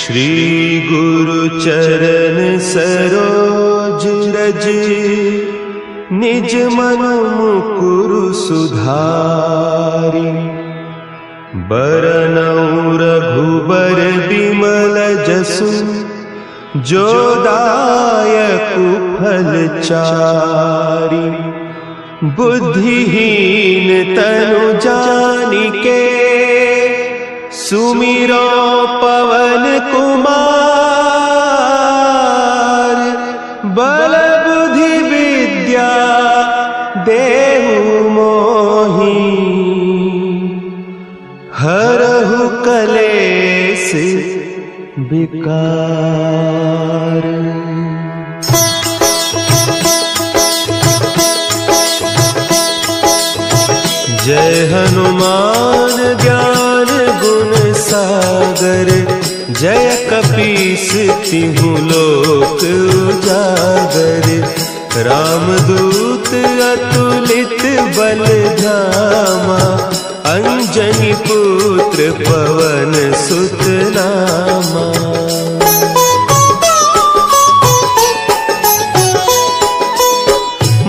श्री गुरु चरण सरोज रज, निज मन मुकुरु सुधारि। बरनउँ रघुबर बिमल जसु, जो दायकु फल चारि। बुद्धिहीन तनु जानिके, सुमिरो पवन कुमार। बल बुद्धि विद्या देहु मोहि, हरहु कलेस विकार। जय हनुमान ज्ञान गुण सागर, जय कपीस तिहु लोक उजागर। रामदूत अतुलित बल धामा, अंजनी पुत्र पवन सुत नामा।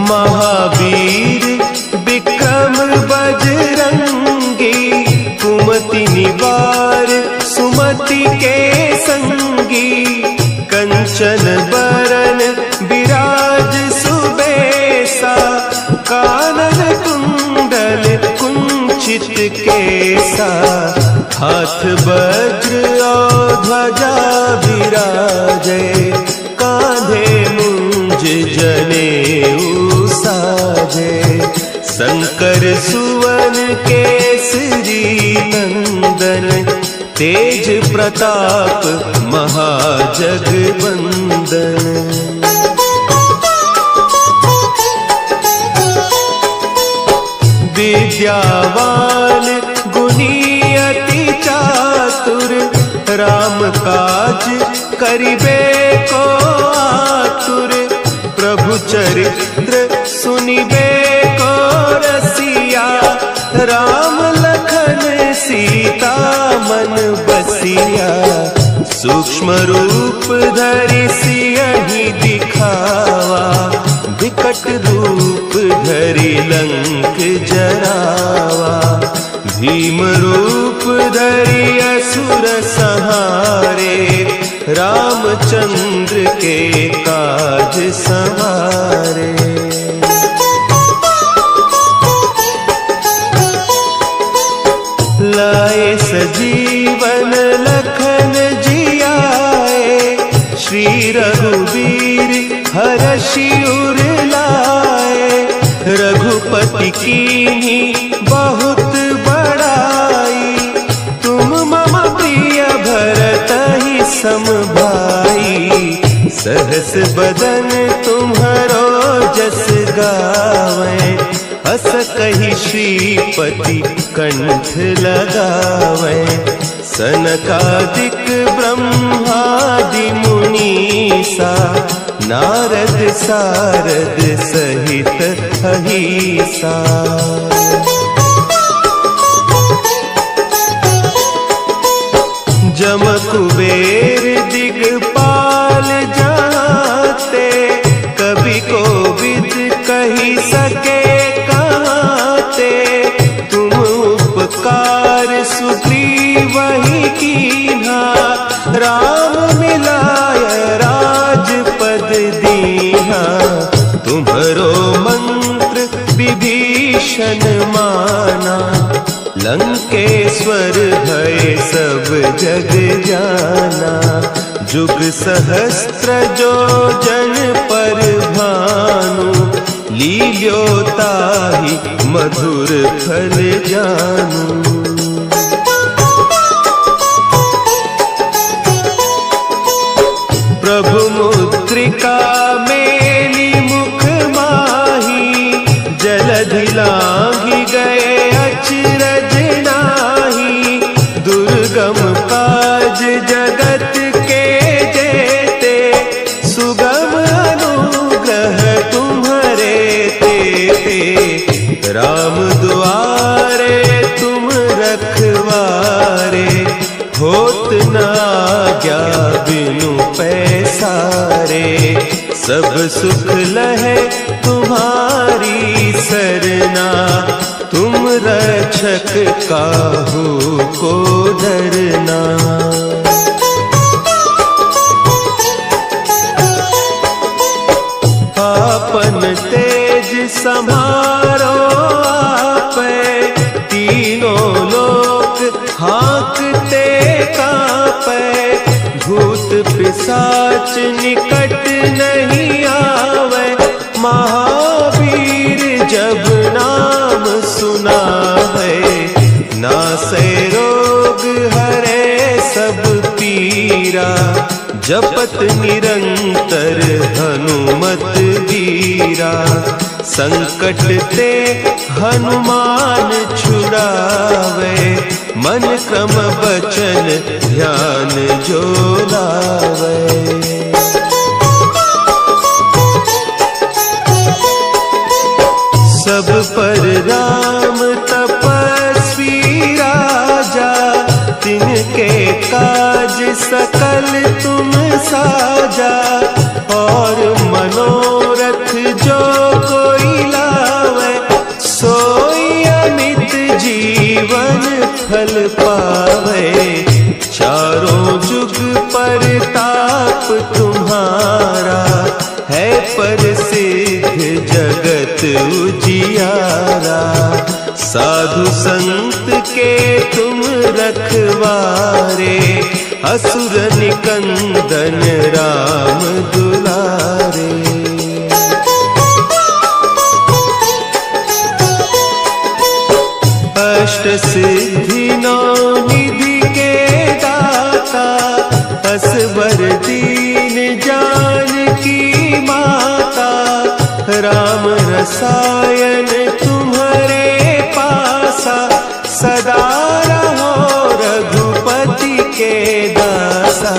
महावीर विक्रम बजरंगी, कुमति निवार सुमति के संगी। कंचन बरन विराज सुबेसा, कानन कुंडल कुंचित केसा। हाथ वज्र और ध्वजा विराजे, कांधे मुंज जनेऊ साजे। शंकर सुवन केसरी नंदन, तेज प्रताप महाजगवंदन। विद्यावान गुणी अति चातुर, राम काज करिबे को आतुर। प्रभु चरित्र सुनिबे को रसिया, राम लखन सीता मन बसिया। सूक्ष्म रूप धरि सियहि दिखावा, विकट रूप धरि लंक जरावा। भीम रूप धरि असुर संहारे, रामचंद्र के काज संवारे। लाए सजीवन लखन जियाए, श्री रघुवीर हरषि उर लाए। रघुपति कीन्ही बहुत बड़ाई, तुम मम प्रिय भरतहि सम भाई। सहस बदन तुम्हरो जस गावें, अस कहि श्रीपति कंठ लगावें। सनकादिक ब्रह्मादि मुनीसा, नारद सारद सहित अहीसा। जम कुबेर दिगपाल जाते, कवि कोविद कहि सके कहते। तुम उपकार सुग्रीवहि कीन्हा, राम मिलाय राजपद दीन्हा। तुम्हरो मंत्र विभीषण माना, लंकेश्वर भय सब जग जाना। जुग सहस्त्र जो जन पर भानु, लील्यो ताहि मधुर फल जानू। प्रभु मुद्रिका मेली मुख माही, जलधि लांघि गए अचरज नाही। दुर्गम काज जगत के जेते, सुगम अनुग्रह तुम्हरे तेते। राम दुआरे तुम रखवारे, होत न आज्ञा बिनु पैसारे, सब सुख लहे तुम्हारी सरना, तुम रक्षक काहू को डरना। आपन तेज समारो आपे, तीनों लोक हाँकते कांपे, भूत पिशाच निकट नहीं आवे, महावीर जब नाम सुनावे, नासे रोग हरे सब पीरा, जपत निरंतर हनुमत वीरा, संकट ते हनुमान छुड़ावे, मन क्रम बचन ध्यान जो लावे। सब पर राम तपस्वी राजा, तिनके काज सकल तुम साजा, और मनोरथ जो कोई लावे, सोई अमित जीवन फल पावे, चारों जुग परताप तुम्हारा, है प्रसिद्ध जगत उजियारा, साधु संत के तुम रखवारे, असुर निकंदन राम दुलारे। अष्ट सिद्धि नौ निधि के दाता, असवर दीन जानकी माता, राम रसायन तुम्हारे पासा, सदा रहो रघुपति के दासा,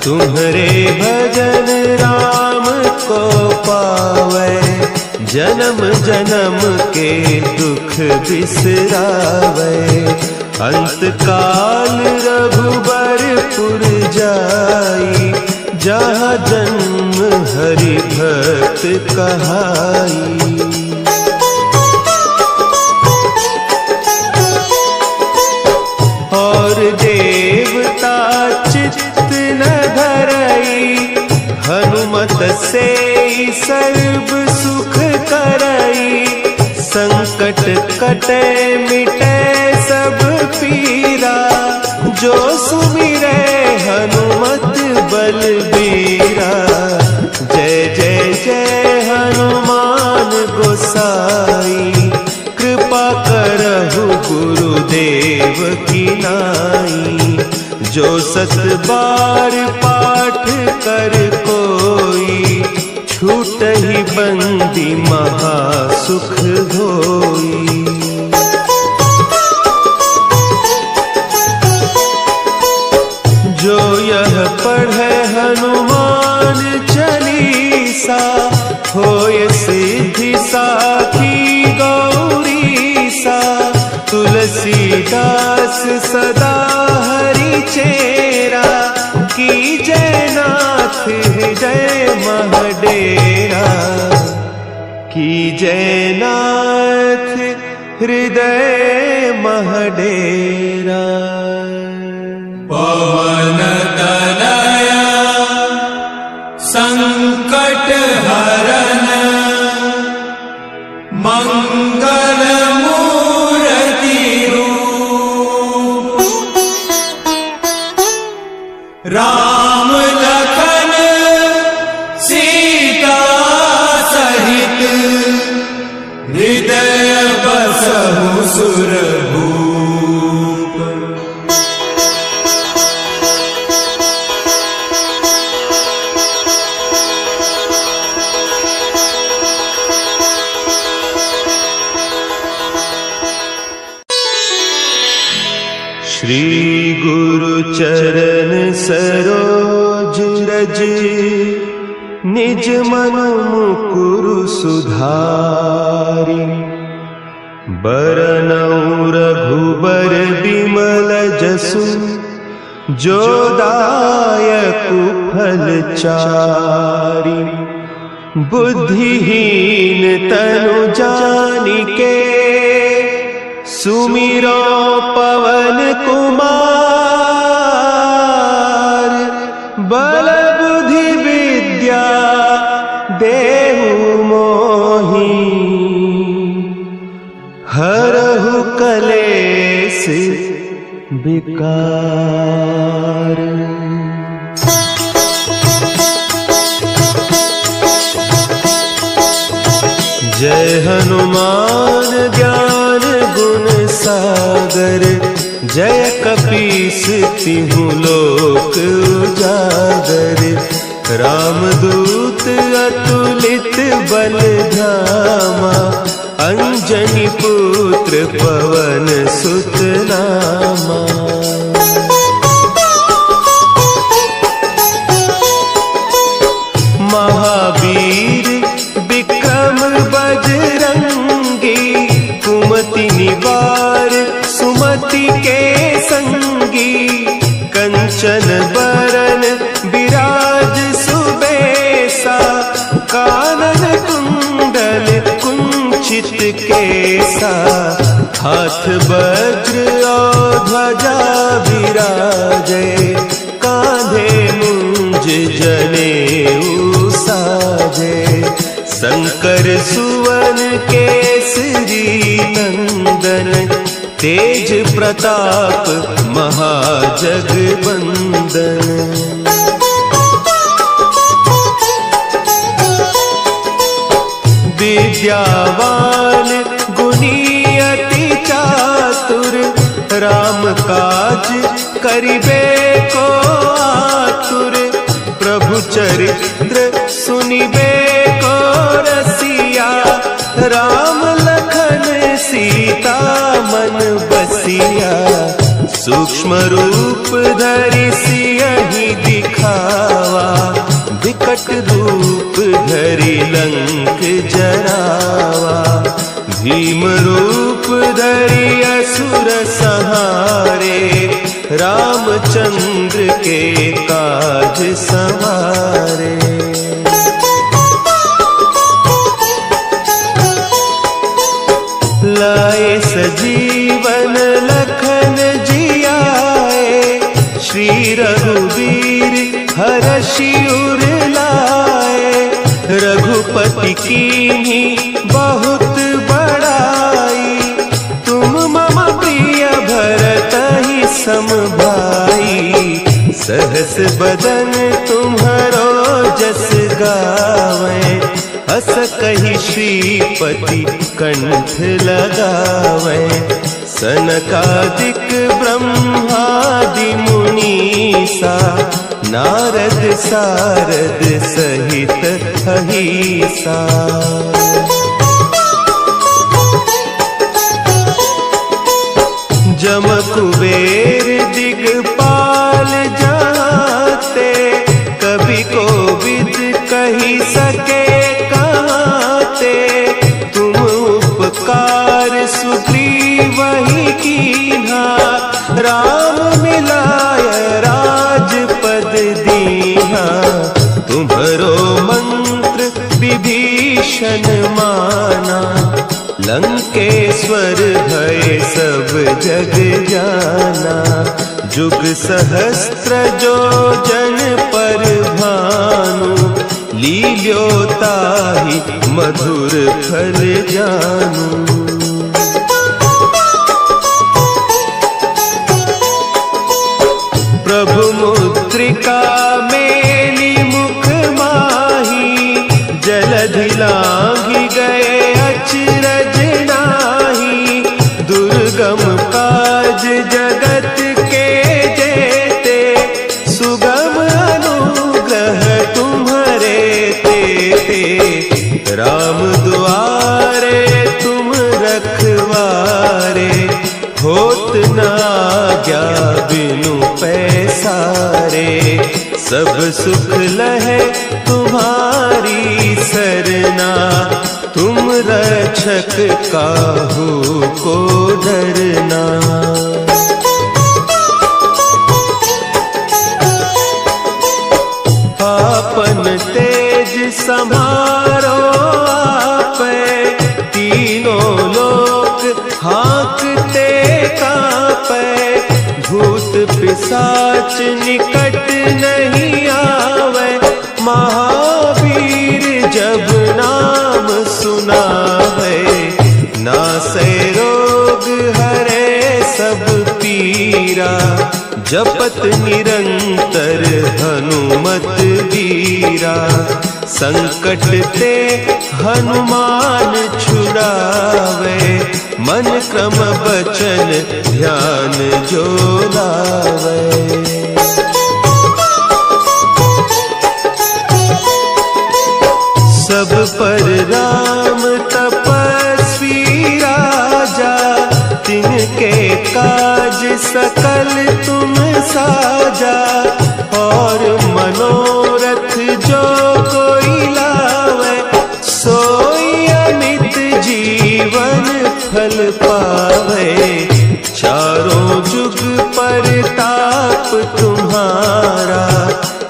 तुम्हारे भजन राम को पावे, जन्म जन्म के दुख बिसरावे, अंत काल रघुबरपुर जाई, जहाँ जन्म हरि भक्त कहाई। और देवता चित्त न धरई, हनुमत से सर्व सुख करई, संकट कटे मिटे सब पीरा, जो सुमिरे हनुमत बलबीरा। जय जय जय हनुमान गोसाई, कृपा करहु गुरुदेव की नाई, जो सत बार पाठ कर कोई, छूटहि बंदी महा सुख होई। जो यह पढ़े हनुमान चालीसा, होय सिद्धि साखी गौरीसा, तुलसीदास सदा हरि चेरा, की जय नाथ हृदय महडेरा, की जय नाथ हृदय महडेरा। पवन तनया संकट हरन, मंगल मूर्ति रूप, राम लखन सीता सहित, हृदय बसहु सुरभूप। श्री गुरु चरण सरोज रज, निज मन मुकुरु सुधारि, बरनउँ रघुबर बिमल जसु, जो दायक फलचारी। बुद्धिहीन तनु जानिके सुमिरो पवन कुमार। बल बुद्धि विद्या देहु मोहि हरहु कलेस विकार। जय हनुमान ज्ञान गुण सागर। जय कपीस तिहु लोक उजागर। रामदूत अतुलित बल धामा। अंजनी पुत्र पवन सुत नामा। महावीर विक्रम बजरंगी। कुमति निवार सुमति के संगी। कंचन बरन विराज सुबेसा। कानन कुंडल कुंचित केसा। हाथ वज्र और ध्वजा विराजे। कांधे मुंज जनेऊ साजे। शंकर सुवन केसरी नंदन। तेज प्रताप महाजगबंदन। विद्यावान गुणी अति चातुर। राम काज करिबे को आतुर। प्रभु चरित्र सुनिबे को रसिया। राम लखन सीता मन बसिया। सूक्ष्म रूप धरि सियहि दिखावा। विकट रूप धरि लंक जरावा। भीम रूप धरि असुर संहारे। रामचंद्र के काज सवारे। लाए सजीवन लखन जियाए। श्री रघुवीर हरषि उर लाए। रघुपति कीन्ही बहुत बड़ाई। तुम मम प्रिय भरतहि सम भाई। सहस बदन तुम्हरो जस गावें। हस कहि श्रीपति कंठ लगावें। सनकादिक ब्रह्मादि मुनीसा। नारद सारद सहित अहीसा। जम कुबेर दिगपाल जाते। कवि कोविद कही सके कहते। तुम उपकार सुग्रीवहि कीन्हा। राम मिलाय राजपद दीन्हा। तुम्हरो मंत्र विभीषण माना। लंकेश्वर भय सब जग जाना। जुग सहस्त्र जो जन पर भानु। लील्योताहि मधुर फल जानू। प्रभु मुद्रिका मेली मुख माही। जलधि लांघि गए अचरज नाही। दुर्गम काज जगत के जेते। सुगम अनुग्रह तुम्हारे तेते। राम दुआरे तुम रखवारे। होत न आज्ञा बिनु पैसारे। सब सुख लहे तुम्हारी सरना। तुम रक्षक काहू को डरना। पिशाच निकट नहीं आवे, महावीर जब नाम सुनावे। नासै रोग हरे सब पीरा, जपत निरंतर हनुमत वीरा। संकट ते हनुमान छुड़ावे, मन क्रम बचन ध्यान जो लावे। सब पर राम तपस्वी राजा, तिनके काज सकल तुम साजा। और मनोरथ जो कोई लावे, सोई अमित जीवन फल पावे। चारों जुग परताप तुम्हारा,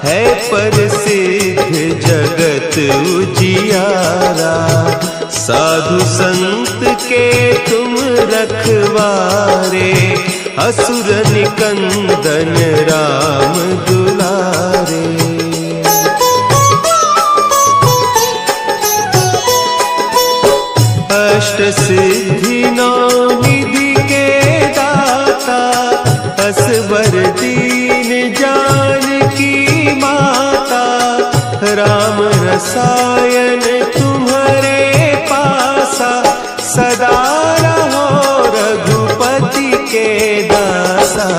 है प्रसिद्ध जगत उजियारा। साधु संत के तुम रखवारे, असुर निकंदन राम दुलारे। अष्ट सिद्धि नौ निधि के दाता, असवर दीन जानकी माता। राम रसायन तुम्हारे पासा, सदा रहो रघुपति के दासा।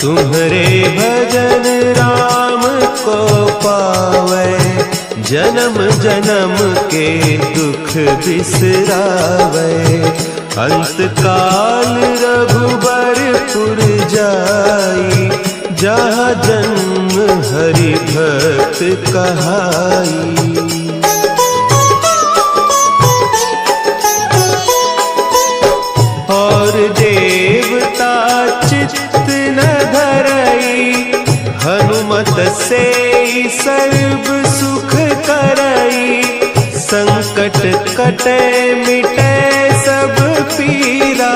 तुम्हारे भजन राम को पावे, जन्म जन्म के दुख बिसरावे। अंत काल रघुबरपुर जाई, जहाँ जन्म हरि भक्त कहाई। और देवता चित्त न धरई, हनुमत से सर्व सुख करई। संकट कटे मिटे सब पीरा,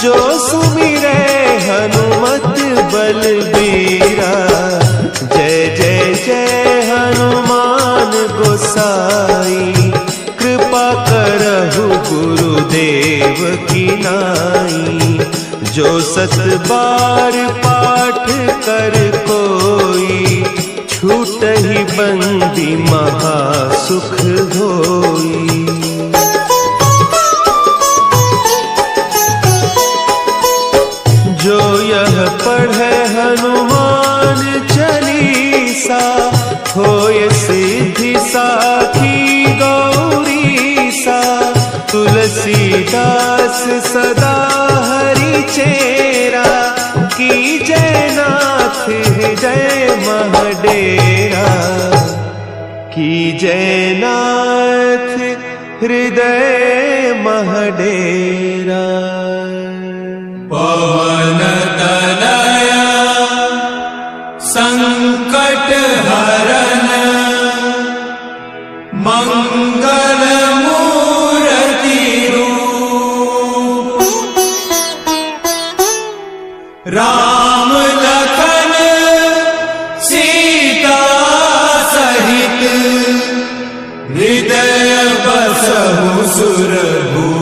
जो सुमिरे हनुमत बलबीरा। जय जय जय हनुमान गोसाई, कृपा करहु गुरुदेव की नाई। जो सत बार पाठ कर कोई, छूट ही बंदी महासुख होई। जो यह पढ़े हनुमान चालीसा, होय सिद्धि साखी गौरीसा। तुलसीदास सदा हरि चेरा, की जय नाथ हृदय महडेरा। की जय नाथ हृदय महडेरा। पवन तनया संकट हरन, मंगल मूर्ति रूप। राम लखन सीता सहित, हृदय बसहु सुरभूप।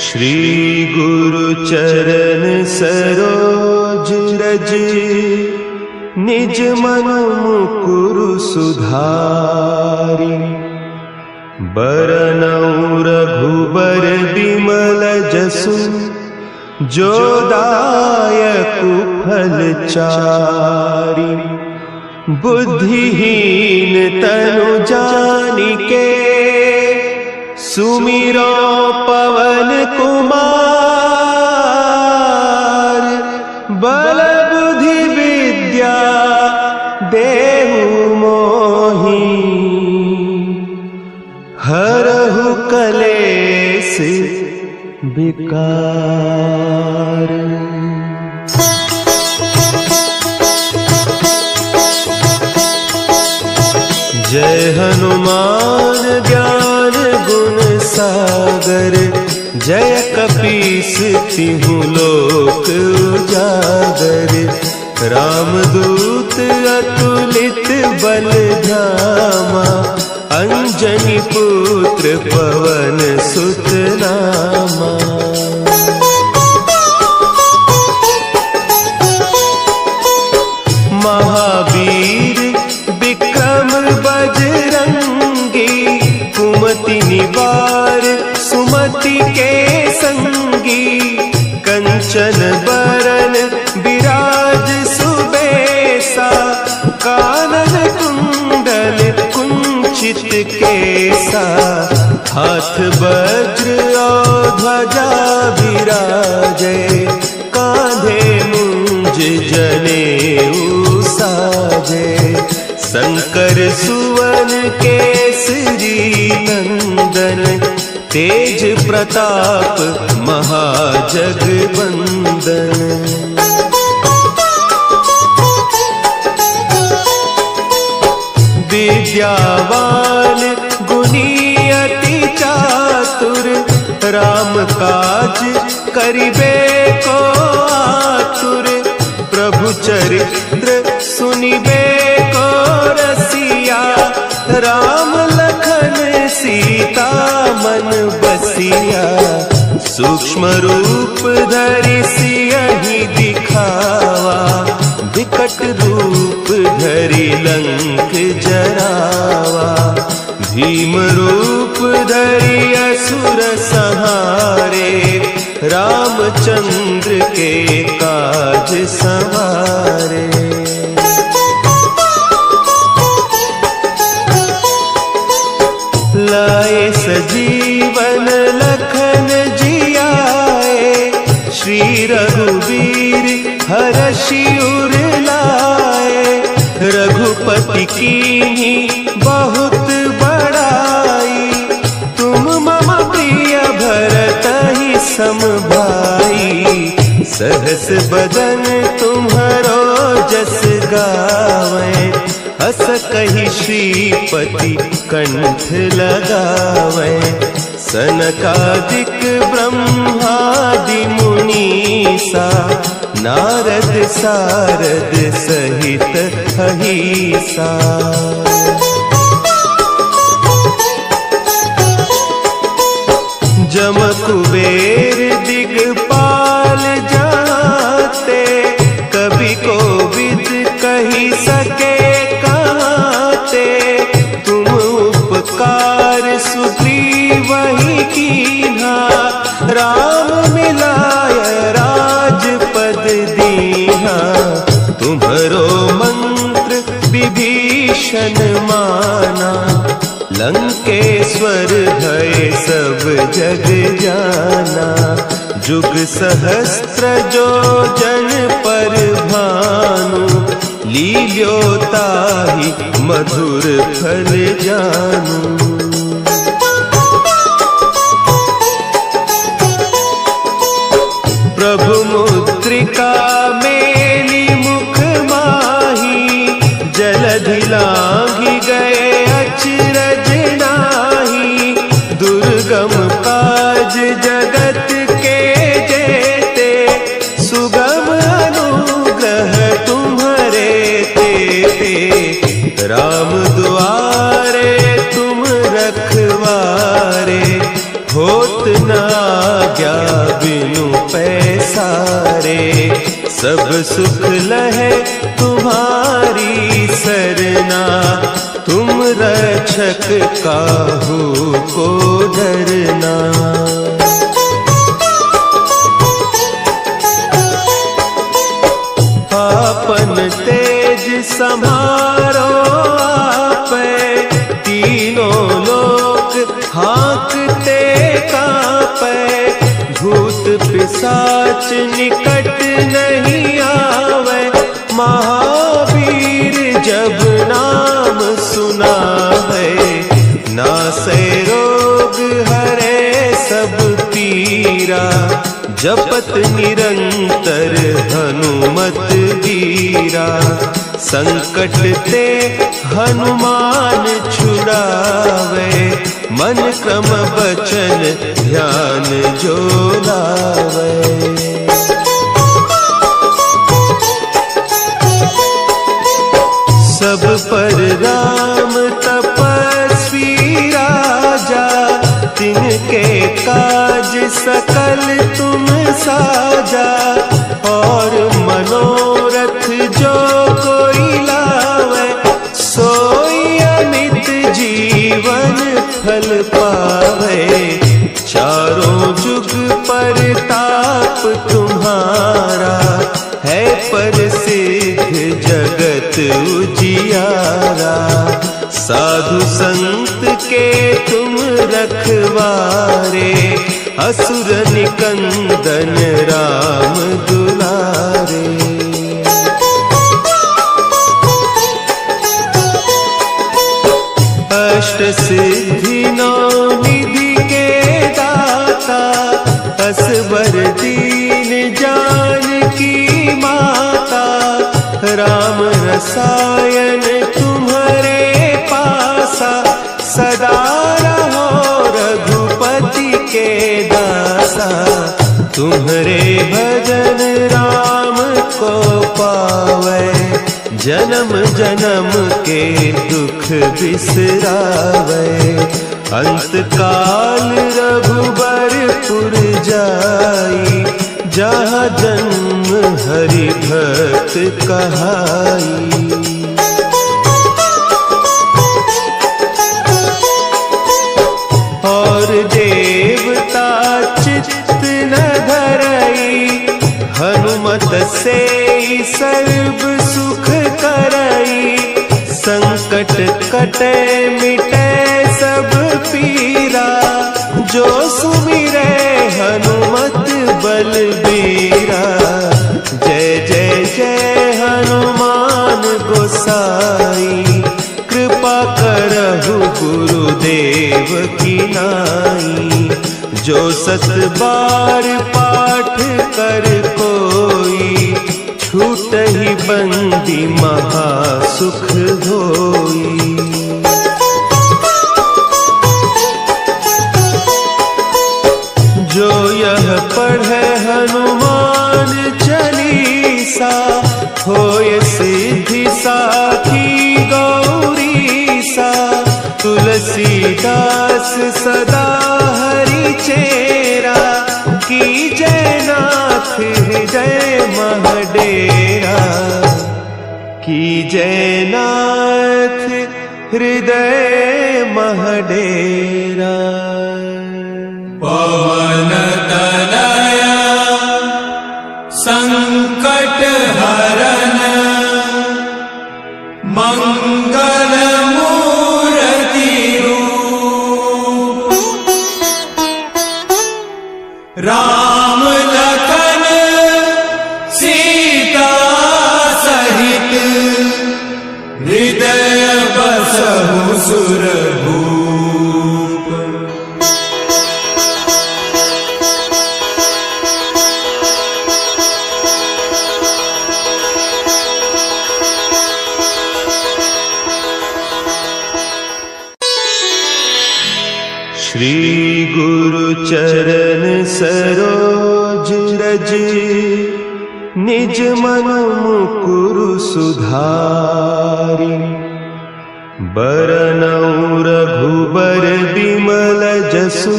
श्री गुरु चरण सरोज रज, निज मन मुकुरु सुधारि। बरनउँ रघुबर बिमल जसु, जो दायकु फल चारि। बुद्धिहीन तनु जानिके, सुमिरो पवन कुमार। बल बुद्धि विद्या देहु मोहि, हरहु कलेस विकार। जय हनुमान ज्ञान गुण सागर, सागर, जय कपीस तिहु लोक उजागर। रामदूत अतुलित बल धामा, अंजनी पुत्र पवन सुत नामा। महावीर विक्रम बजरंगी, कुमति निवार सुमति के संगी। कंचन बरन विराज सुबेसा, कानन कुंडल कुंचित केसा। हाथ वज्र और ध्वजा विराजे, कांधे मुंज जनेऊ साजे। शंकर सुवन केसरी नंदन, तेज प्रताप महाजगवंदन। विद्यावान गुणी अति चातुर, राम काज करिबे को आतुर। प्रभु चरित्र सुनिबे को रसिया, राम लखन सीता मन बसिया। सूक्ष्म रूप धरि सियहि दिखावा, विकट रूप धरि लंक जरावा। भीम रूप धरि असुर संहारे, रामचंद्र के काज संवारे। लाए सजीवन लखन जियाए, श्री रघुवीर हरषि उर लाए। रघुपति कीन्ही बहुत बड़ाई, तुम मम प्रिय भरतहि सम भाई। सहस बदन तुम्हरो जस गावें, हस कहि श्रीपति कंठ लगावें। सनकादिक ब्रह्मादि मुनीसा, नारद सारद सहित अहीसा। जम कुबेर दिगपाल जाते, कवि कोविद कही सके कहते। तुम उपकार सुग्रीव ही कीन्हा, राम मिलाय राजपद दीन्हा। तुम्हरो मंत्र विभीषण माना, लंकेश्वर भय सब जग जाना। जुग सहस्त्र जो जन पर भानु, लील्योताहि मधुर फल जानू। प्रभु मुद्रिका मेली मुख माही, जलधि लांघि गए अचरज नाही। दुर्गम काज जगत के जेते, सुगम अनुग्रह तुम्हरे तेते। राम दुआरे तुम रखवारे, होत न आज्ञा बिनु पैसारे। सब सुख लहे तुम्हारी सरना, तुम रक्षक काहू को डरना। आपन तेज समारो आपे, तीनों लोक हाँकते कांपे। भूत पिशाच निकट नहीं आवे, महावीर जब नाम सुना है। नासै रोग हरे सब पीरा, जपत निरंतर हनुमत वीरा। संकट ते हनुमान छुड़ावे, मन क्रम बचन ध्यान जो लावे। सब पर राम तपस्वी राजा, तिनके काज सकल तुम साजा। और मनोरथ जो कोई लावे, सोई अमित जीवन फल पावे। चारों जुग परताप तुम्हारा, है प्रसिद्ध जगत उजियारा। साधु संत के तुम रखवारे, असुर निकंदन राम दुलारे। अष्ट सिद्धि नौ निधि के दाता, असवर दीन जानकी माता। राम रसायन तुम्हारे पासा, सदा रहो रघुपति के दासा। तुम्हारे भजन राम को पावे, जन्म जन्म के दुख बिसरावे। अंत काल रघुबरपुर जाई, जहाँ जन्म हरि भक्त कहाई। और देवता चित्त न धरई, हनुमत से सर्व सुख करई। संकट कटे मिटे सब पीरा, जो सुमिरे हनुमत बलबीरा। जय जय जय हनुमान गोसाई, कृपा करहु गुरुदेव की नाई। जो सत बार पाठ कर कोई, छूटहि बंदी महा सुख होई। जो यह पढ़े हनुमान चालीसा, होय सिद्धि साखी गौरीसा। तुलसीदास सदा हरि चेरा, की जयनाथ हृदय महडेरा। की जयनाथ हृदय महडेरा। पवन तनया संकट हरन, मंगल मूर्ति रूप। राम लखन सीता सहित, हृदय बसहु सुरभूप। श्री गुरु चरण सरोज रज, निज मन मुकुरु सुधारि। बरनउँ रघुबर बिमल जसु,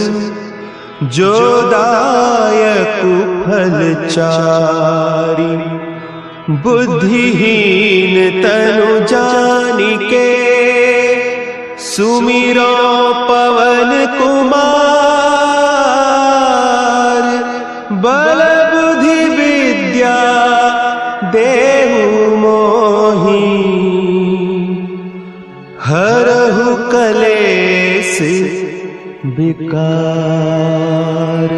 जो दायकु फल चारि। बुद्धिहीन तनु जानिके, सुमिरो पवन कुमार। बल बुद्धि विद्या देहु मोहि, हरहु कलेस विकार।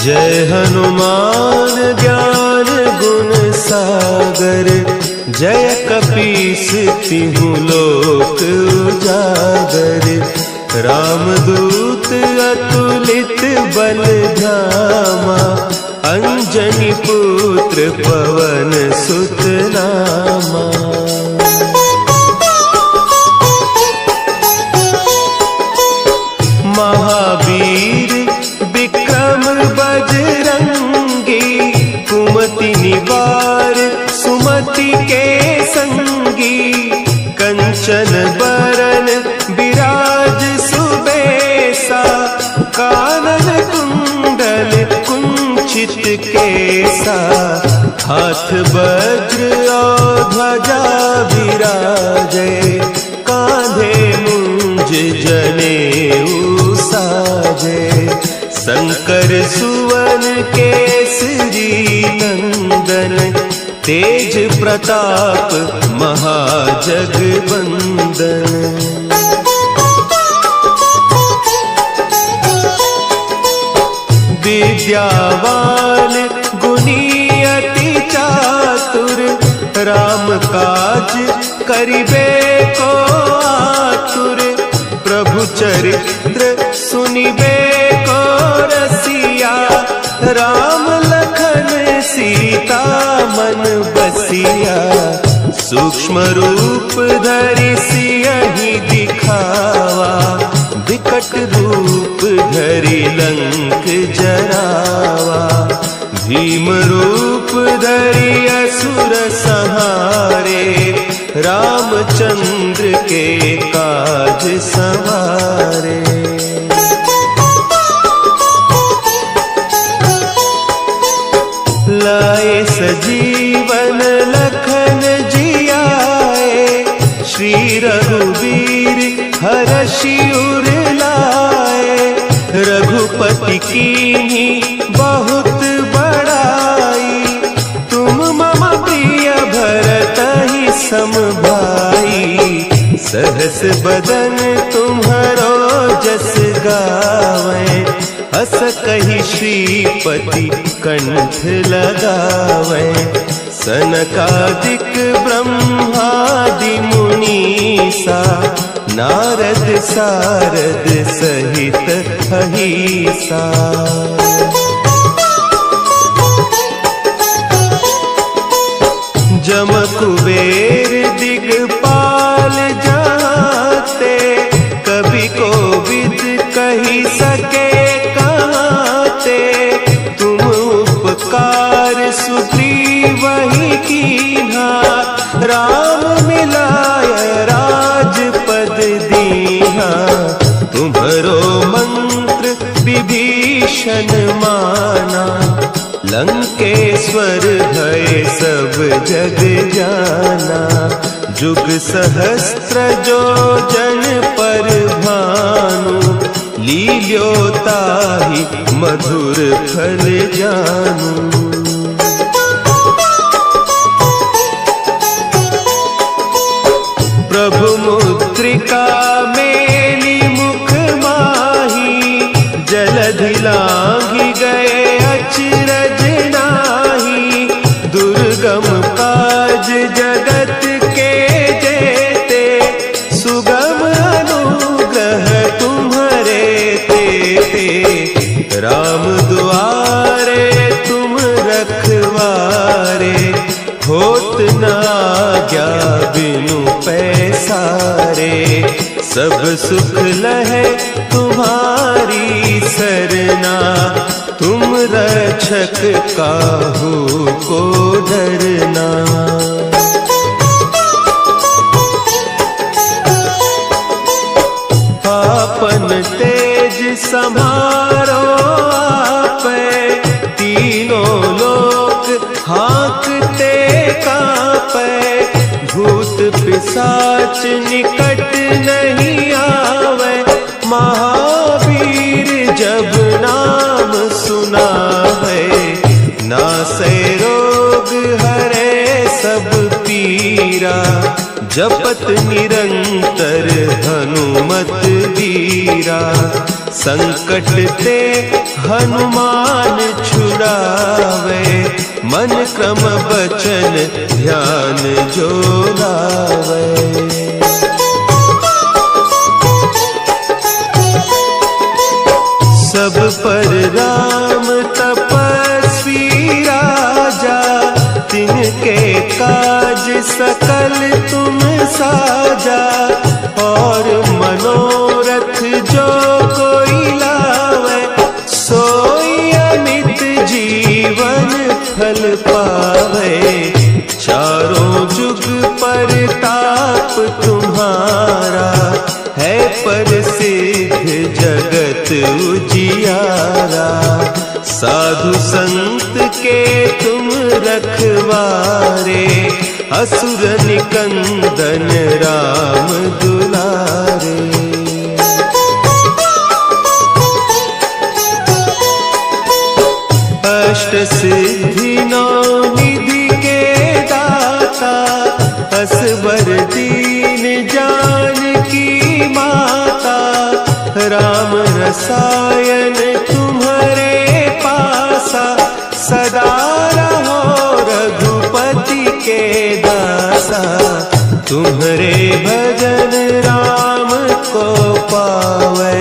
जय हनुमान ज्ञान गुण सागर, जय कपीस तिहु लोक उजागर। रामदूत अतुलित बल धाम, पुत्र पवन सुत नामा। महावीर विक्रम बजरंगी, कुमति निवार सुमति के संगी। कंचन बरन विराज सुबेसा, कानन कुंडल कुंचित केसा। हाथ वज्र और ध्वजा विराजे, कांधे मुंज जनेऊ साजे। शंकर सुवन केसरी नंदन, तेज प्रताप महाजगवंदन। विद्यावान गुणी अति चातुर, राम काज करिबे को आतुर। प्रभु चरित्र सुनिबे को रसिया, राम लखन सीता मन बसिया। सूक्ष्म रूप धरि सियहि दिखावा, विकट रूप धरि लंक जरावा। भीम रूप धरि असुर संहारे, रामचंद्र के काज संवारे। लाए सजीवन लखन जियाए, श्री रघुवीर हरषि उर लाए। रघुपति कीन्ही बहुत बड़ाई, तुम मम प्रिय भरतहि सम भाई। सहस बदन तुम्हरो जस गावें, हस कहि श्रीपति कंठ लगावें। सनकादिक ब्रह्मादि मुनीसा, नारद सारद सहित अहीसा। जम कुबेर दिगपाल जाते, कवि कोविद कही सके कहते। तुम उपकार सुग्रीव ही कीन्हा, राम मिलाय राजपद दीन्हा। तुम्हरो मंत्र विभीषण माना, लंकेश्वर भय सब जग जाना। जुग सहस्त्र जो जन पर भानु, लील्योताहि मधुर फल जानू। प्रभु मुद्रिका मेली मुख माही, जलधि लांघि गए अचरज नाही। दुर्गम काज जगत के जेते, सुगम अनुग्रह तुम्हरे तेते। राम दुआरे तुम रखवारे, होत न आज्ञा बिनु पैसारे। सब सुख लहे तुम्हारी सरना, तुम रक्षक काहू को डरना। आपन तेज समारो आपै, तीनों लोक हाँकते कांपै। भूत पिशाच निकट नहीं आवे, महावीर जब नाम सुना है। नासै रोग हरे सब पीरा, जपत निरंतर हनुमत वीरा। संकट ते हनुमान छुड़ावे, मन क्रम बचन ध्यान जो लावे। सब पर राम तपस्वी राजा, सकल तुम साजा, और मनोरथ जो कोई लावे, सोई अमित जीवन फल पावे। चारों जुग परताप तुम्हारा, है प्रसिद्ध जगत उजियारा। साधु संत के तुम रखवारे, असुर निकंदन राम दुलारे। अष्ट सिद्धि नौ निधि के दाता, असवर दीन जानकी माता। राम रसायन तुम्हारे पासा, सदा रहो रघुपति के दासा। तुम्हारे भजन राम को पावे,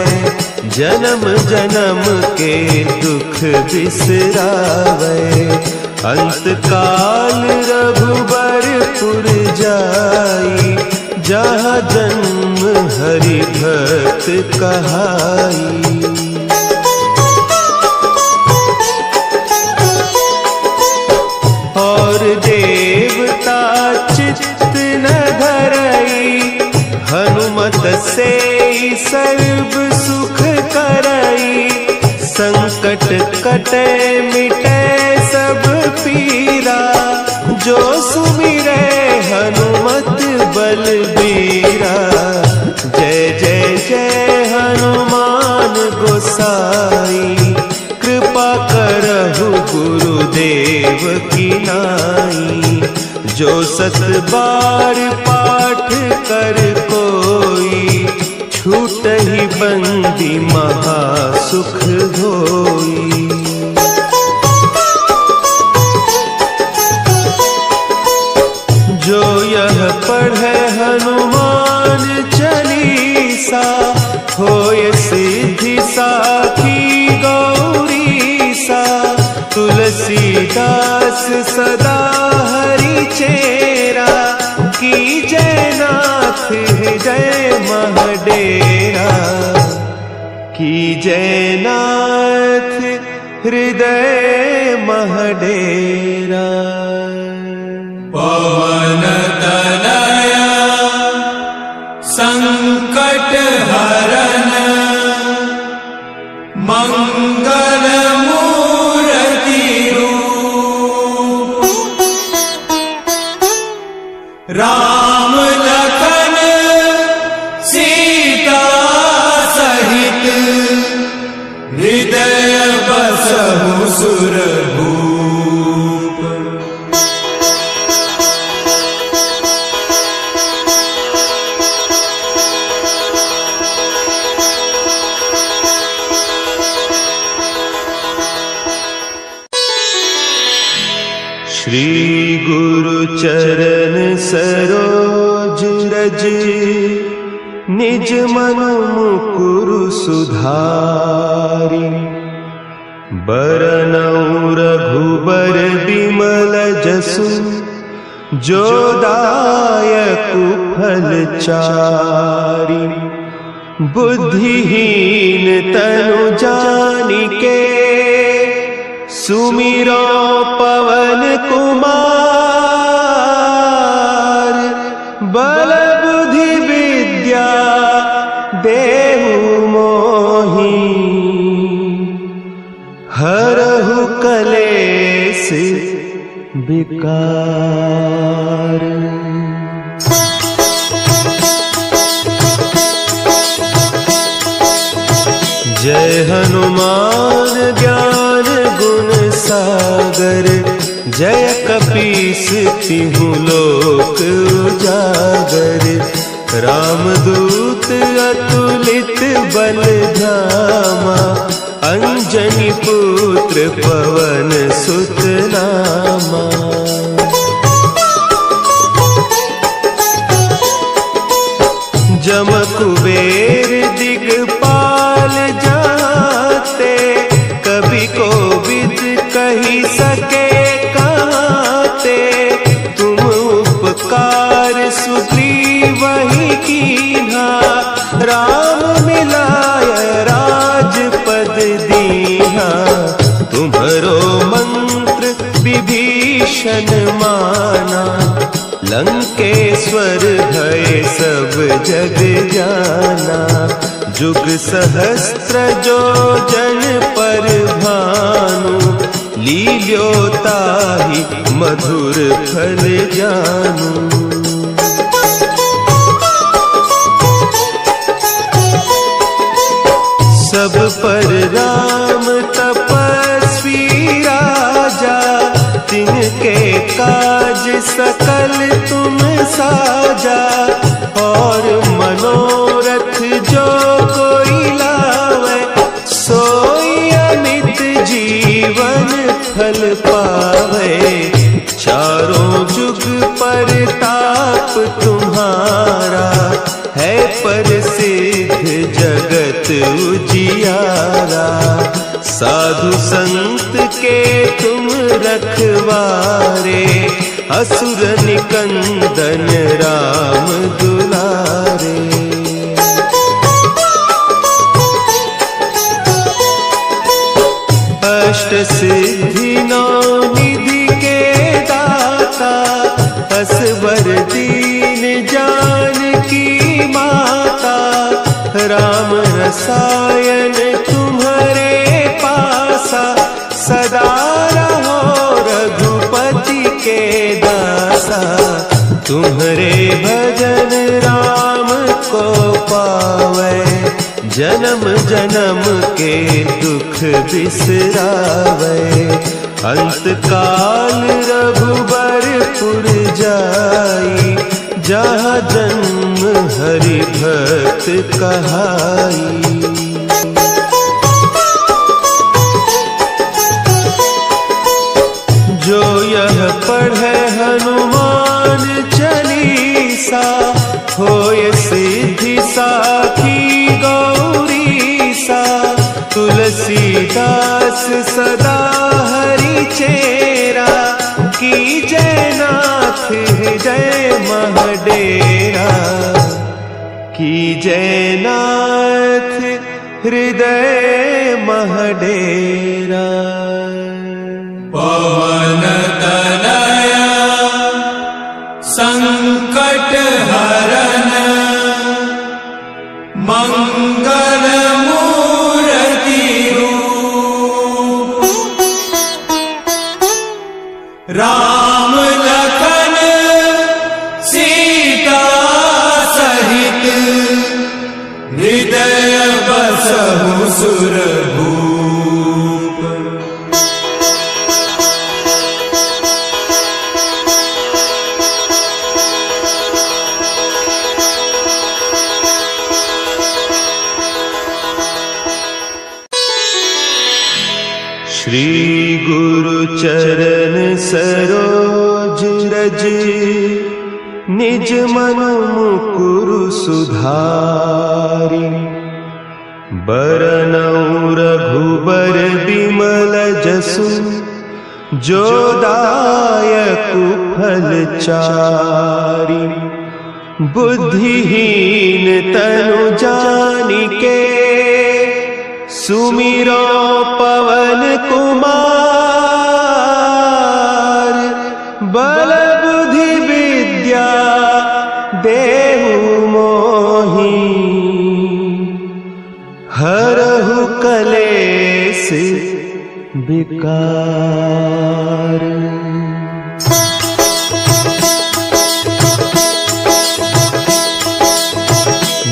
जन्म जन्म के दुख बिसरावे। अंत काल रघुबरपुर जाई, जहाँ जन्म हरि भक्त कहाई। और देवता चित्त न धरई, हनुमत से सर्व सुख करई। संकट कटे मिटे सब पीरा, जो सुमिरे हनुमत बलबीरा। जय जय जय हनुमान गोसाई, कृपा करहु गुरुदेव की नाई। जो सत बार पाठ कर कोई, छूट ही बंदी महा सुख होई। जो यह पढ़े हनुमान चालीसा, होय सिद्धि साखी गौरीसा। तुलसीदास सदा हरि चेरा, की जयनाथ हृदय महडेरा। की जयनाथ हृदय महडेरा। पवन तनया संकट हरन, मंगल मूर्ति रूप। राम लखन सीता सहित, हृदय बसहु सुरभूप। श्री गुरु चरण सरोज रज, निज मन मुकुरु सुधारि। बरनउँ रघुबर बिमल जसु, जो दायकु फल चारि। बुद्धिहीन तनु जानिके, सुमिरो पवन कुमार। बल बुद्धि विद्या देहु मोहि, हरहु कलेस विकार। जय हनुमान ज्ञान गुण सागर, जय कपीस तिहु लोक उजागर। रामदूत अतुलित बल धामा, अंजनी पुत्र पवन सुत नामा। जम कुबेर दिगपाल जाते, कभी कोविद कही सके कहते। तुम उपकार राम मिलाय राजपद दीहा, तुम्हरो मंत्र विभीषण माना। लंकेश्वर भय सब जग जाना, जुग सहस्त्र जो जन पर भानु। लील्योताहि मधुर फल जानू। सब पर राम तपस्वी राजा, तिनके काज सकल तुम साजा। और मनोरथ जो कोई लावे, सोई अमित जीवन फल पावे। चारों जुग परताप तुम्हारा, है प्रसिद्ध जगत उजियारा। साधु संत के तुम रखवारे, असुर निकंदन राम दुलारे। अष्ट सिद्धि नौ निधि के दाता, असवर दीन जानकी माता। राम रसायन तुम्हारे पासा, सदा रहो रघुपति के दासा। तुम्हारे भजन राम को पावे, जन्म जन्म के दुख बिसरावे। अंत काल रघुबरपुर जाई, जहाँ जन्म हरि भक्त कहाई। जो यह पढ़े हनुमान चालीसा, होय सिद्धि साखी गौरीसा। तुलसीदास सदा हरि चेरा, कीजय नाथ हृदय महडेरा। कीजय नाथ हृदय महडेरा। पवन तनया संकट हरन, मंगल मूर्ति रूप। राम लखन सीता सहित, हृदय बसहु सुरभूप। श्री गुरु चरण सरोज रज, निज मन मुकुरु सुधारि। बरनउँ रघुबर बिमल जसु, जो दायकु फल चारि। बुद्धिहीन तनु जानिके, सुमिरो पवन कुमार। बल बुद्धि विद्या देहु मोहि, हरहु कलेस विकार।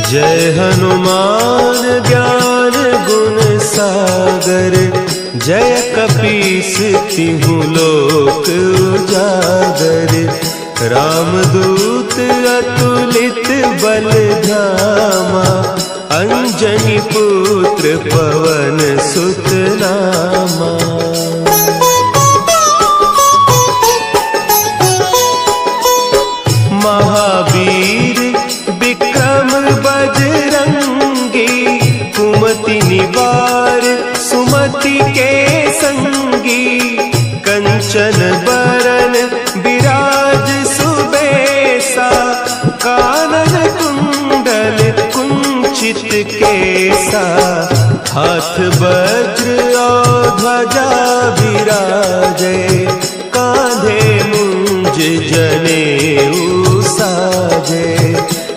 जय हनुमान ज्ञान गुण सागर, जय कपीस तिहु लोक उजागर। रामदूत अतुलित बल धामा, अंजनी पुत्र पवन सुत नामा। महावीर विक्रम बजरंगी, कुमति निवार सुमति के संगी। कंचन बरन विराज सुबेसा, कानन कुंडल कुंचित केसा, हाथ वज्र और ध्वजा विराजे, कांधे मुंज जनेऊ साजे।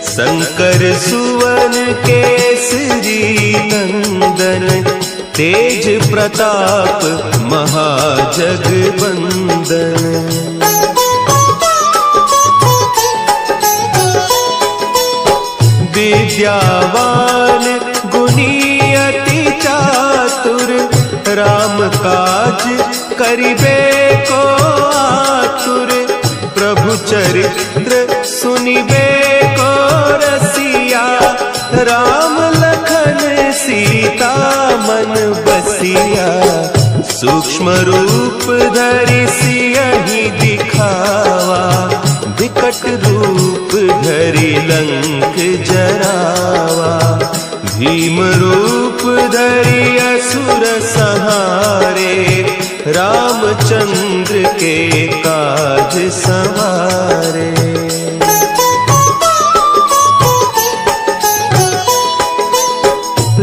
शंकर सुवन केसरी नंदन, तेज प्रताप महाजगबंदन। विद्यावान गुणी अति चातुर, राम काज करिबे को आतुर। प्रभु चरित्र सुनिबे को रसिया, राम लखन सीता मन बसिया। सूक्ष्म रूप धरि सियहि दिखावा, विकट रूप धरि लंक जरावा। भीम रूप धरि असुर संहारे, रामचंद्र के काज संवारे।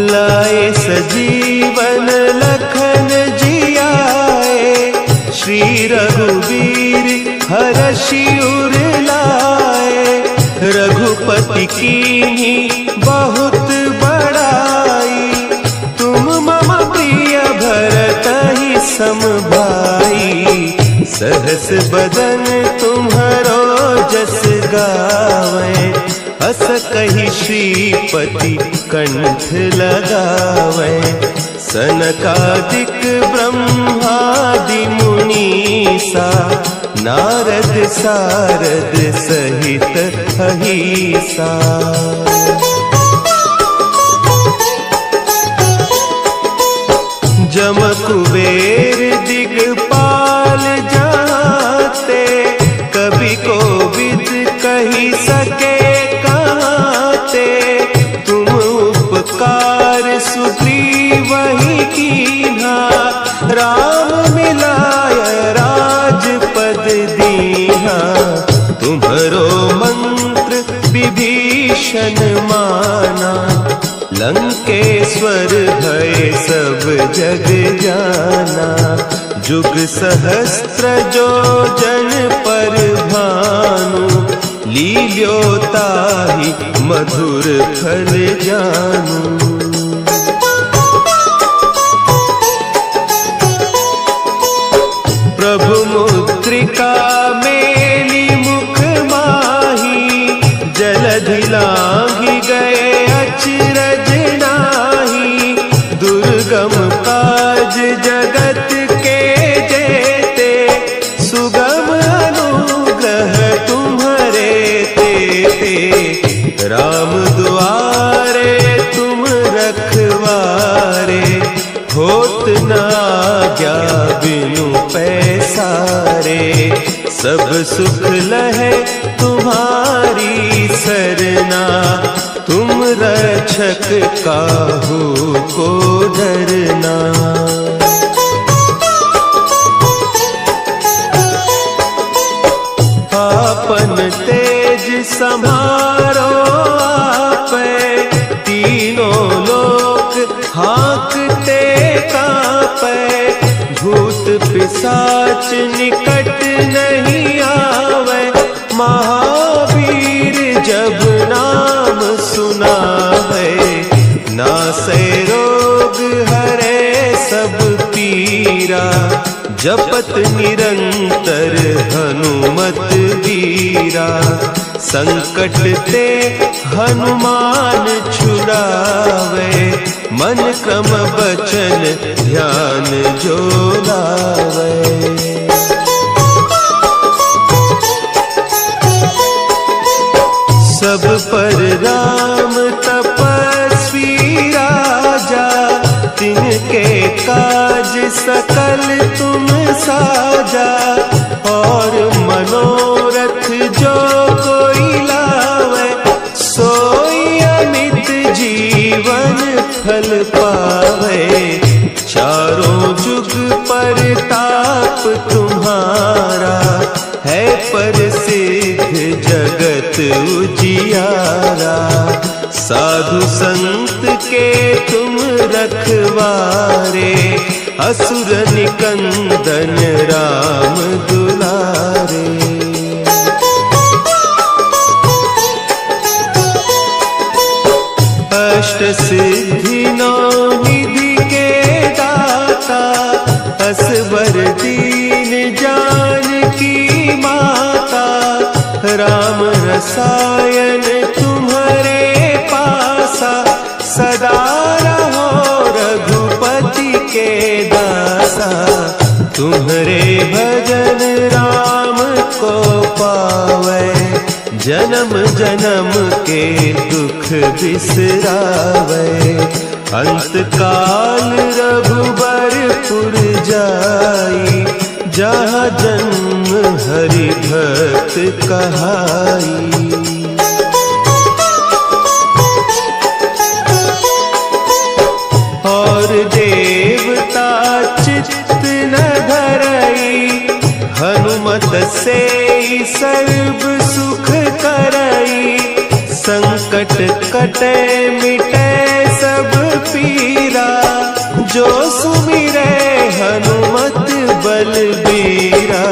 लाए सजीवन लखन जियाए, श्री रघुवीर हरषि उर लाए। रघुपति कीन्ही बहुत बड़ाई, तुम मम प्रिय भरतहि सम भाई। सहस बदन तुम्हरो जस गावे, अस कहि श्रीपति कंठ लगावे। सनकादिक ब्रह्मादि मुनीसा, नारद सारद सहित अहिसा। जम कुबेर दिगपाल जाते, कवि कोविद कहि सके कहते। तुम उपकार सुग्रीवहि कीन्हा, राम मिलाय राजपद दीन्हा। तुम्हरो मंत्र विभीषण माना, लंकेश्वर भय सब जग जाना। जुग सहस्त्र जो जन पर भानु, लील्योताहि मधुर फल जानू। प्रभु मुद्रिका मेली मुख माही, जलधि लांघि गए अचरज नाही। दुर्गम काज जगत के जेते, सुगम अनुग्रह तुम्हरे तेते। राम दुआरे तुम रखवारे, होत न आज्ञा बिनु पैसारे। सब सुख लहे तुम्हारी सरना, तुम रक्षक काहू को डरना। आपन तेज समारो आपै, तीनों लोक हाँकते कांपै। भूत पिशाच निकट नहीं आवे, महावीर जब नाम सुनावे। नासै रोग हरे सब पीरा, जपत निरंतर हनुमत वीरा। संकट ते हनुमान छुड़ावे, मन क्रम बचन ध्यान जो लावे। सब पर राम तपस्वी राजा, तिनके काज सकल तुम साजा। और मनोरथ जो कोई लावे, सोई अमित जीवन फल पावे। चारों जुग परताप तुम्हारा, है प्रसिद्ध जगत उजियारा। साधु संत के तुम रखवारे, असुर निकंदन राम दुलारे। अष्ट सिद्धि नौ निधि के दाता, असवर दीन जानकी माता। राम रसायन तुम्हारे पासा, सदा रहो रघुपति के दासा। तुम्हारे भजन राम को पावे, जन्म जन्म के दुख बिसरावे। अंत काल रघुबरपुर जाई, जहाँ जन्म हरि भक्त कहाई। और देवता चित्त न धरई, हनुमत से सर्व सुख करई। संकट कटे मिटे सब पीरा, जो सुमिरे हनुमत बलबीरा।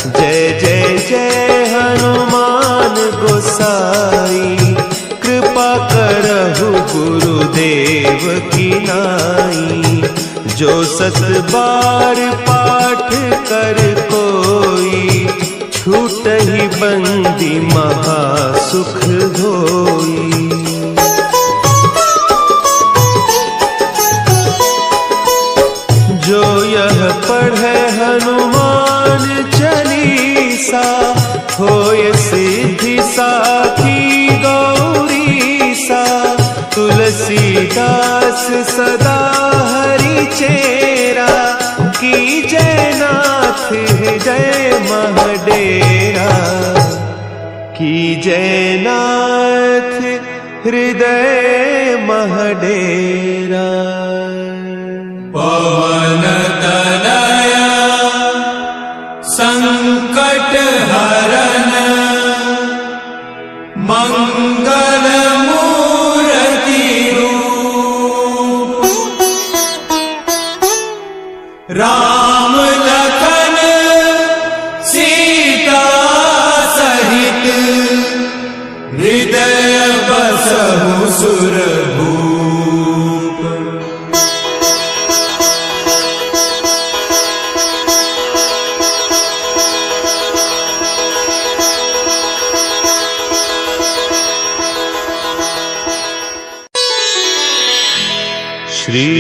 जय जय जय हनुमान गोसाई, कृपा करहु गुरुदेव की नाई। जो सत बार पाठ कर कोई, छूटहि बंदी महा सुख होई। जो यह पढ़े हनुमान चालीसा, होय सिद्धि साखी गौरीसा। तुलसीदास सदा हरि चेरा, की जयनाथ हृदय महडेरा। की जयनाथ हृदय महडेरा। पवन तनया संकट हरन, मंगल मूर्ति रूप। राम लखन सीता सहित, हृदय बसहु सुरभूप। श्री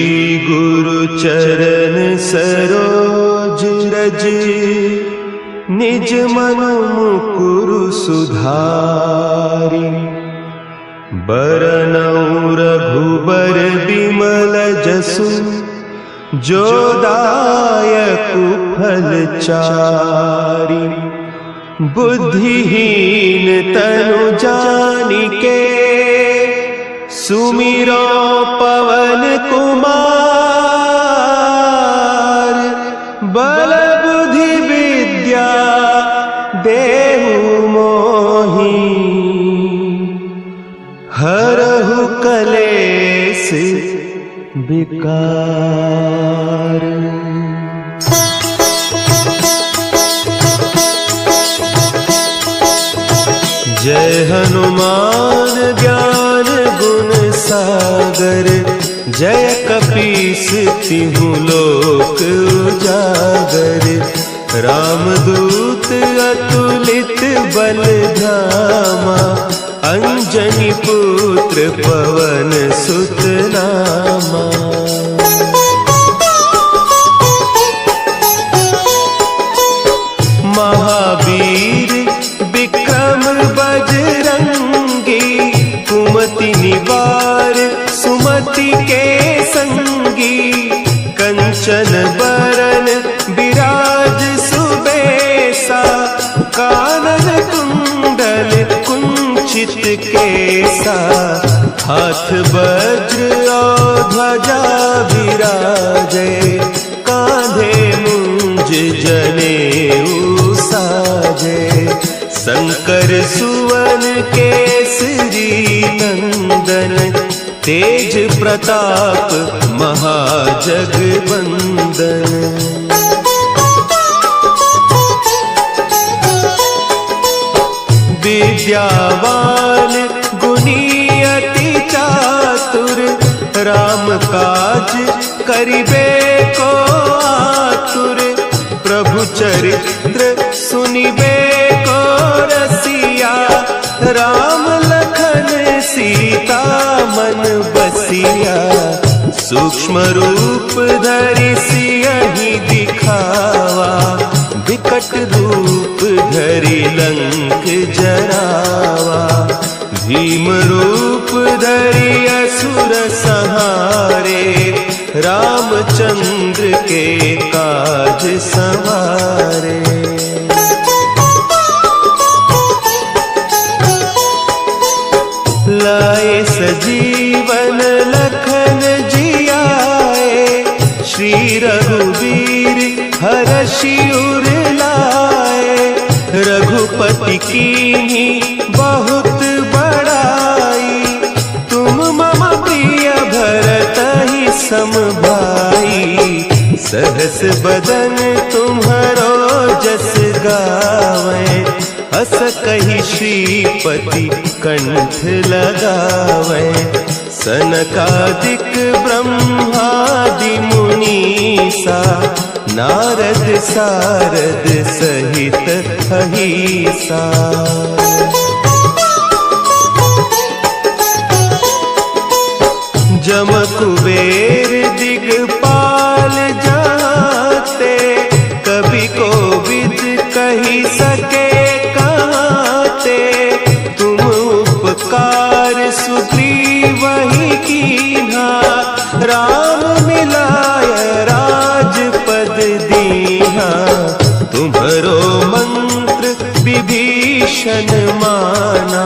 गुरु चरण सरोज रज, निज मन मुकुरु सुधारि। बरनउँ रघुबर बिमल जसु, जो दायकु फल चारि। बुद्धिहीन तनु जानिके, सुमिरो पवन कुमार। बल बुद्धि विद्या देहु मोहि, हरहु कलेस विकार। जय हनुमान ज्ञान गुण सागर, जय कपीस तिहु लोक उजागर। रामदूत अतुलित बल धामा, अंजनी पुत्र पवन सुत नामा। महावीर विक्रम बजरंगी, कुमति निवार सुमति के संगी। कंचन बरन विराज सुबेसा, कानन कुंडल कुंचित केसा। हाथ वज्र और ध्वजा विराजे, कांधे मुंज जनेऊ साजे। शंकर सुवन केसरी नंदन, नंदन तेज प्रताप महाजगबंदन। विद्यावान गुणी अति चातुर राम काज करिबे को आतुर। प्रभु चरित्र सुनिबे को रसिया राम लखन सीता मन बसिया। सूक्ष्म रूप धरि सियहि दिखावा विकट रूप धरि लंक जरावा। भीम रूप धरि असुर संहारे रामचंद्र के काज संवारे। लाए सजीवन लखन जियाए श्री रघुवीर हरषि उर लाए। रघुपति कीन्ही बहुत बड़ाई तुम मम प्रिय भरतहि सम भाई। सहस बदन तुम्हरो जस गावें अस कहि श्रीपति कंठ लगावें। सनकादिक ब्रह्मादि मुनीसा नारद सारद सहित अहीसा। जम कुबेर दिगपाल जाते कवि कोविद कही सके कहते। तुम उपकार सुग्रीवहि कीन्हा राम मिलाय राजपद दीन्हा। तुम्हरो मंत्र विभीषण माना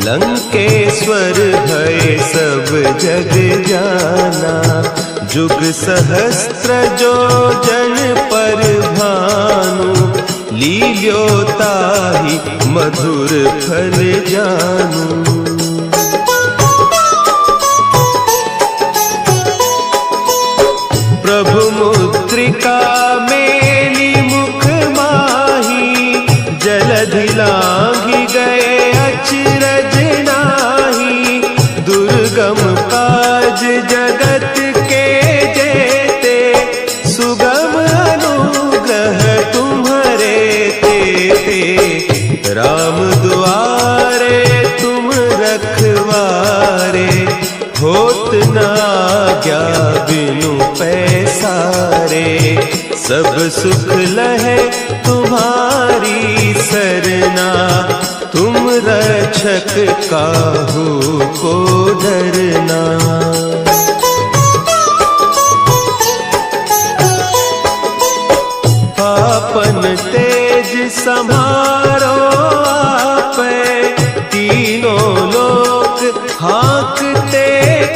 लंकेश्वर भय सब जग जाना। जुग सहस्त्र जो जन पर भानु लील्योताहि मधुर फल जानू। प्रभु मुद्रिका मेली मुख माही जलधि लांघि गए अचरज नाही। दुर्गम काज जगत के जेते सुगम अनुग्रह तुम्हरे तेते। राम दुआरे तुम रखवारे होत न आज्ञा बिनु पैसारे। सब सुख लहे तुम्हारी सरना तुम रक्षक काहू को डरना। आपन तेज संभारो आपे तीनों लोक हाँकते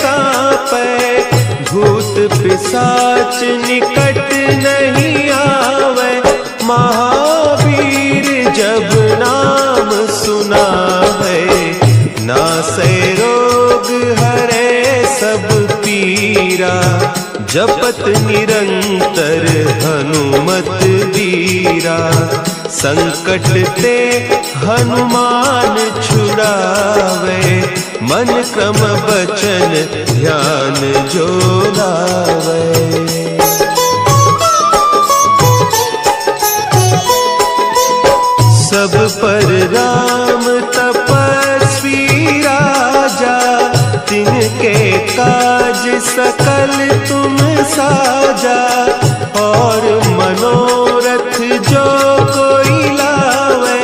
कांपे। भूत पिशाच निकट नहीं आवे महावीर जब नाम सुना है। नासै रोग हरे सब पीरा जपत निरंतर हनुमत वीरा। संकट ते हनुमान छुड़ावे मन क्रम बचन ध्यान जो लावे। सब पर राम तपस्वी राजा तिनके काज सकल तुम साजा। और मनोरथ जो कोई लावे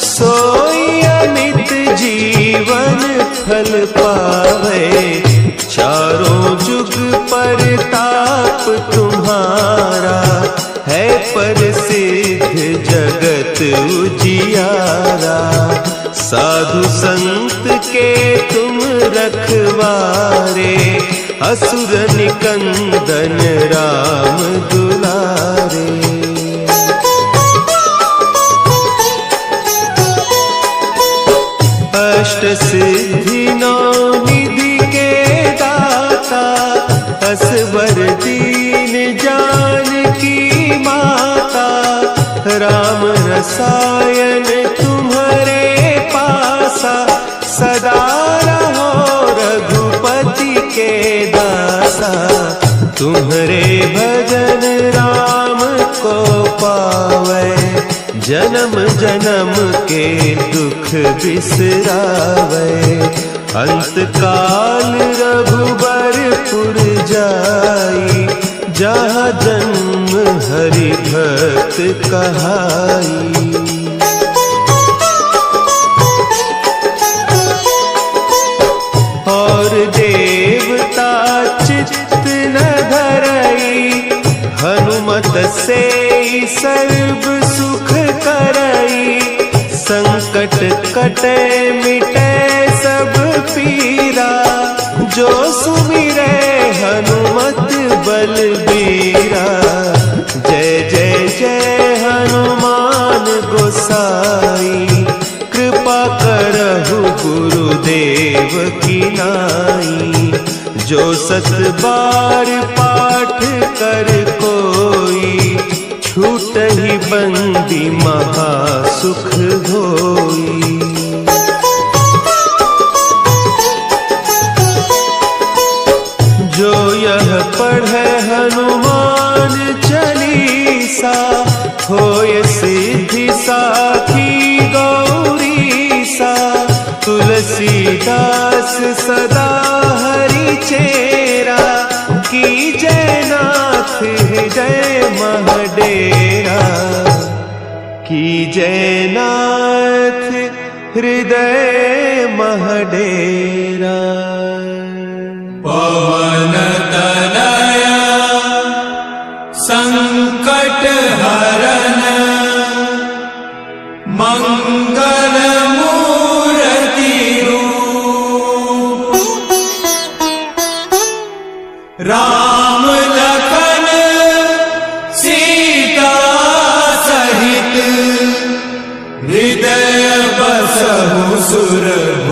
सोई अमित जीवन फल पावे। चारों जुग परताप तुम्हारा है प्रसिद्ध जगत उजियारा। साधु संत के तुम रखवारे असुर निकंदन राम दुलारे। अष्ट सिद्धि नौ रसायन तुम्हारे पासा, सदा रहो रघुपति के दासा। तुम्हारे भजन राम को पावे, जन्म जन्म के दुख बिसरावे। अंत काल रघुबरपुर जाई, जहाँ जन्म हरि भक्त कहाई। और देवता चित्त न धरई, हनुमत से सर्व सुख करई। संकट कटे मिटे सब पीरा, जो सुमिरे हनुमत बलबीरा। जय जय जय हनुमान गोसाई, कृपा करहु गुरुदेव की नाई। जो सत बार पाठ कर कोई, छूट ही बंदी महा सुख होई। जो यह पढ़े हनुमान चालीसा, होय सिद्धि साखी गौरीसा। तुलसीदास सदा हरि चेरा, की जयनाथ हृदय महडेरा। की जयनाथ हृदय महडेरा। पवन तनया संकट हरन, मंगल मूर्ति रूप। राम लखन सीता सहित, हृदय बसहु सुरभूप।